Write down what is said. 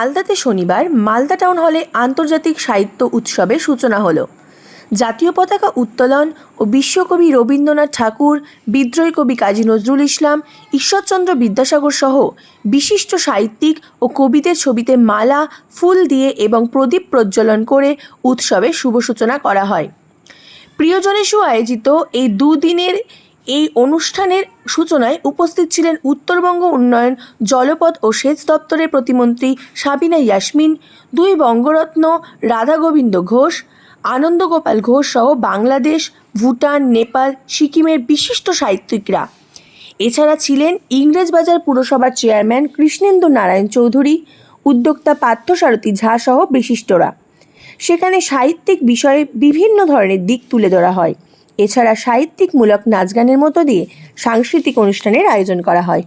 মালদাতে শনিবার মালদা টাউন হলে আন্তর্জাতিক সাহিত্য উৎসবের সূচনা হলো। জাতীয় পতাকা উত্তোলন ও বিশ্বকবি রবীন্দ্রনাথ ঠাকুর, বিদ্রোহী কবি কাজী নজরুল ইসলাম, ঈশ্বরচন্দ্র বিদ্যাসাগর সহ বিশিষ্ট সাহিত্যিক ও কবিদের ছবিতে মালা, ফুল দিয়ে এবং প্রদীপ প্রজ্বলন করে উৎসবের শুভ সূচনা করা হয়। প্রিয়জনেশু আয়োজিত এই দুদিনের এই অনুষ্ঠানের সূচনায় উপস্থিত ছিলেন উত্তরবঙ্গ উন্নয়ন, জলপথ ও সেচ দপ্তরের প্রতিমন্ত্রী সাবিনা ইয়াসমিন, দুই বঙ্গরত্ন রাধা গোবিন্দ ঘোষ, আনন্দ গোপাল ঘোষ সহ বাংলাদেশ, ভুটান, নেপাল, সিকিমের বিশিষ্ট সাহিত্যিকরা। এছাড়া ছিলেন ইংরেজবাজার পুরসভার চেয়ারম্যান কৃষ্ণেন্দু নারায়ণ চৌধুরী, উদ্যোক্তা পার্থসারথী ঝা সহ বিশিষ্টরা। সেখানে সাহিত্যিক বিষয়ে বিভিন্ন ধরনের দিক তুলে ধরা হয়। এছাড়া সাহিত্যিকমূলক নাচ গানের মতো দিয়ে সাংস্কৃতিক অনুষ্ঠানের আয়োজন করা হয়।